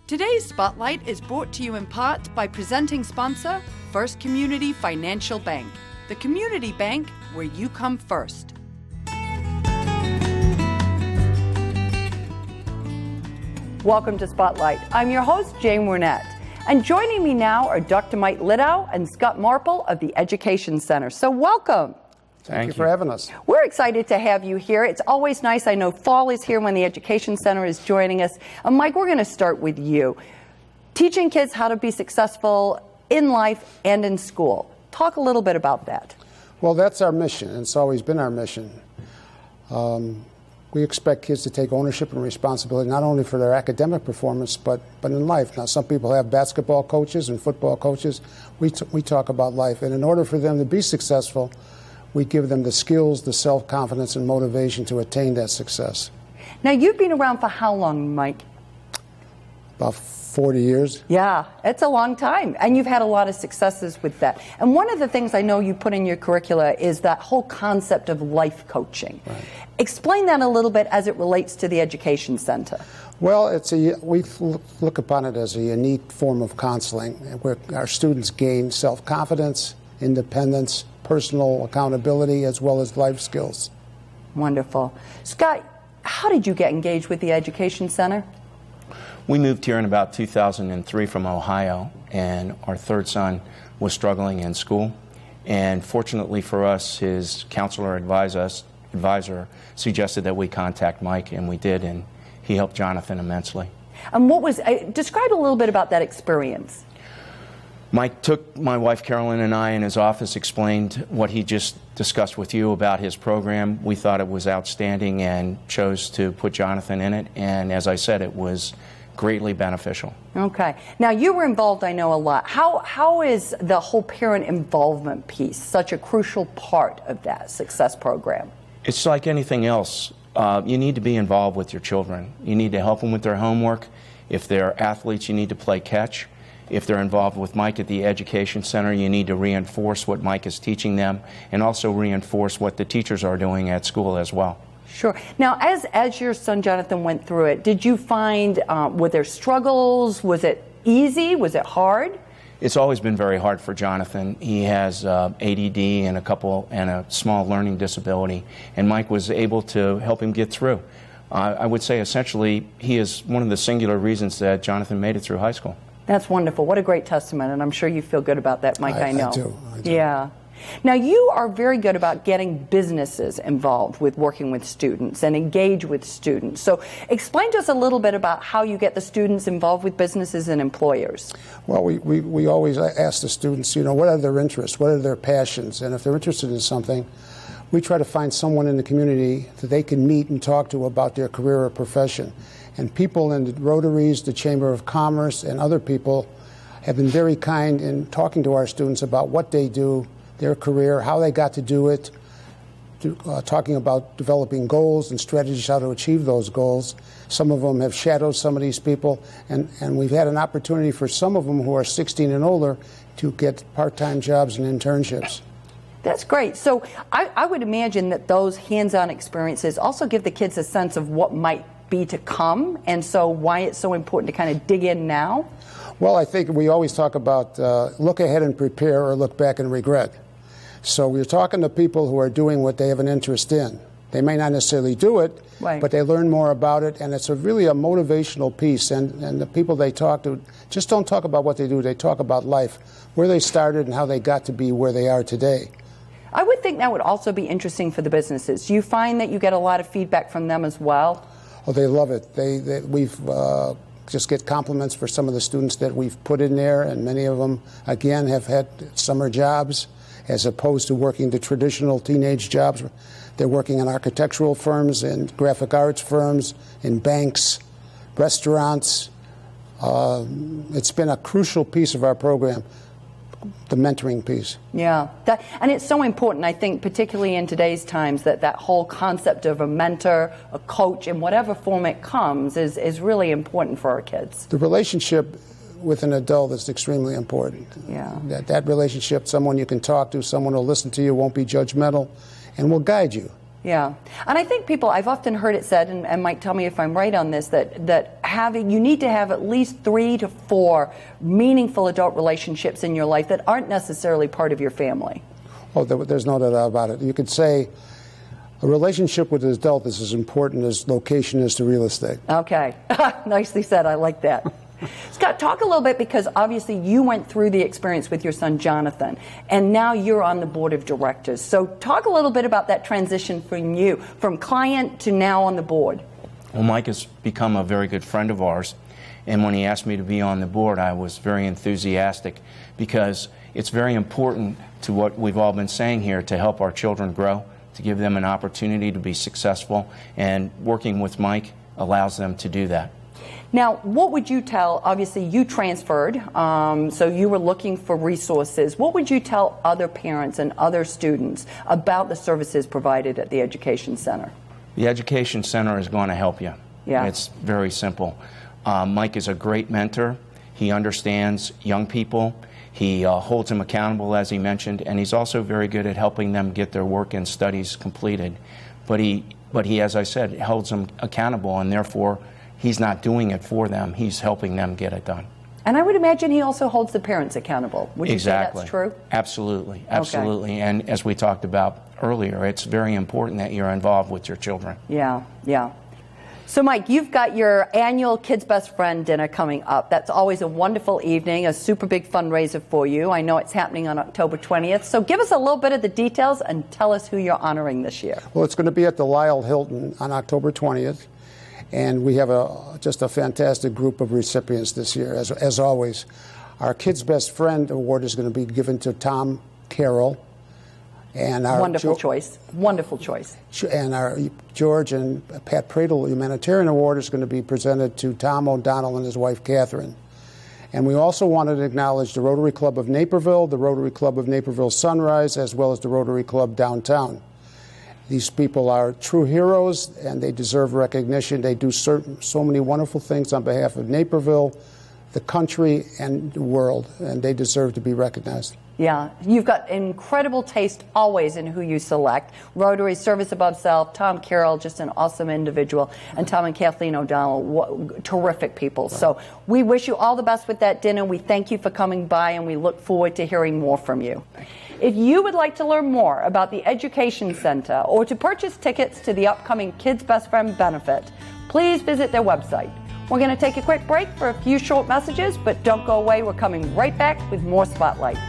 Today's Spotlight is brought to you in part by presenting sponsor, First Community Financial Bank, the community bank where you come first. Welcome to Spotlight. I'm your host, Jane Wernette. And joining me now are Dr. Mike Litow and Scott Marple of the Education Center. So welcome. Thank you for having us. We're excited to have you here. It's always nice. I know fall is here when the Education Center is joining us. Mike, we're going to start with you. Teaching kids how to be successful in life and in school. Talk a little bit about that. Well, that's our mission. It's always been our mission. We expect kids to take ownership and responsibility not only for their academic performance, but in life. Now, some people have basketball coaches and football coaches. We talk about life. And in order for them to be successful, we give them the skills, the self-confidence, and motivation to attain that success. Now, you've been around for how long, Mike? About 40 years. Yeah, it's a long time. And you've had a lot of successes with that. And one of the things I know you put in your curricula is that whole concept of life coaching. Right. Explain that a little bit as it relates to the Education Center. Well, we look upon it as a unique form of counseling where our students gain self-confidence, independence, personal accountability, as well as life skills. Wonderful. Scott, how did you get engaged with the Education Center? We moved here in about 2003 from Ohio, and our third son was struggling in school. And fortunately for us, his counselor advisor suggested that we contact Mike, and we did, and he helped Jonathan immensely. And describe a little bit about that experience. Mike took my wife Carolyn and I in his office, explained what he just discussed with you about his program. We thought it was outstanding and chose to put Jonathan in it, and as I said, it was greatly beneficial. Okay. Now, you were involved, I know, a lot. How is the whole parent involvement piece such a crucial part of that success program? It's like anything else. You need to be involved with your children. You need to help them with their homework. If they're athletes, you need to play catch. If they're involved with Mike at the Education Center, you need to reinforce what Mike is teaching them and also reinforce what the teachers are doing at school as well. Sure. Now, as your son Jonathan went through it, did you find, were there struggles? Was it easy? Was it hard? It's always been very hard for Jonathan. He has ADD and a small learning disability, and Mike was able to help him get through. I would say essentially he is one of the singular reasons that Jonathan made it through high school. That's wonderful. What a great testament, and I'm sure you feel good about that, Mike. I know. I do. Yeah. Now, you are very good about getting businesses involved with working with students and engage with students. So explain to us a little bit about how you get the students involved with businesses and employers. Well, we always ask the students, what are their interests, what are their passions, and if they're interested in something, we try to find someone in the community that they can meet and talk to about their career or profession. And people in the Rotaries, the Chamber of Commerce, and other people have been very kind in talking to our students about what they do, their career, how they got to do it, talking about developing goals and strategies how to achieve those goals. Some of them have shadowed some of these people, and we've had an opportunity for some of them who are 16 and older to get part-time jobs and internships. That's great. So I would imagine that those hands-on experiences also give the kids a sense of what might be to come, and so why it's so important to kind of dig in now? Well, I think we always talk about look ahead and prepare or look back and regret. So we're talking to people who are doing what they have an interest in. They may not necessarily do it, right, but they learn more about it, and it's really a motivational piece. And the people they talk to just don't talk about what they do. They talk about life, where they started and how they got to be where they are today. I would think that would also be interesting for the businesses. Do you find that you get a lot of feedback from them as well? Oh, they love it. We've just get compliments for some of the students that we've put in there, and many of them, again, have had summer jobs as opposed to working the traditional teenage jobs. They're working in architectural firms and graphic arts firms, in banks, restaurants. It's been a crucial piece of our program, the mentoring piece. Yeah, and it's so important, I think, particularly in today's times, that whole concept of a mentor, a coach, in whatever form it comes, is really important for our kids. The relationship with an adult is extremely important. Yeah. That relationship, someone you can talk to, someone who will listen to you, won't be judgmental, and will guide you. Yeah, and I think people, I've often heard it said, and Mike, tell me if I'm right on this, that you need to have at least 3 to 4 meaningful adult relationships in your life that aren't necessarily part of your family. Oh, there's no doubt about it. You could say a relationship with an adult is as important as location is to real estate. Okay, nicely said. I like that. Scott, talk a little bit, because obviously you went through the experience with your son Jonathan, and now you're on the board of directors. So talk a little bit about that transition from you, from client to now on the board. Well, Mike has become a very good friend of ours, and when he asked me to be on the board, I was very enthusiastic, because it's very important to what we've all been saying here, to help our children grow, to give them an opportunity to be successful, and working with Mike allows them to do that. Now, what would you tell, obviously you transferred, so you were looking for resources. What would you tell other parents and other students about the services provided at the Education Center? The Education Center is going to help you. Yeah. It's very simple. Mike is a great mentor. He understands young people. He holds them accountable, as he mentioned, and he's also very good at helping them get their work and studies completed. But he, as I said, holds them accountable, and therefore he's not doing it for them. He's helping them get it done. And I would imagine he also holds the parents accountable. Would you say that's true? Absolutely. Absolutely. Okay. And as we talked about earlier, it's very important that you're involved with your children. Yeah, yeah. So, Mike, you've got your annual Kids Best Friend dinner coming up. That's always a wonderful evening, a super big fundraiser for you. I know it's happening on October 20th. So give us a little bit of the details and tell us who you're honoring this year. Well, it's going to be at the Lisle Hilton on October 20th. And we have just a fantastic group of recipients this year, as always. Our Kids Best Friend Award is going to be given to Tom Carroll. And our wonderful choice. Wonderful choice. And our George and Pat Pradle Humanitarian Award is going to be presented to Tom O'Donnell and his wife, Catherine. And we also wanted to acknowledge the Rotary Club of Naperville, the Rotary Club of Naperville Sunrise, as well as the Rotary Club downtown. These people are true heroes, and they deserve recognition. They do so many wonderful things on behalf of Naperville, the country, and the world, and they deserve to be recognized. Yeah, you've got incredible taste always in who you select. Rotary, service above self, Tom Carroll, just an awesome individual, and Tom and Kathleen O'Donnell, terrific people. So we wish you all the best with that dinner. We thank you for coming by, and we look forward to hearing more from you. If you would like to learn more about the Education Center or to purchase tickets to the upcoming Kids Best Friend benefit, please visit their website. We're going to take a quick break for a few short messages, but don't go away. We're coming right back with more Spotlight.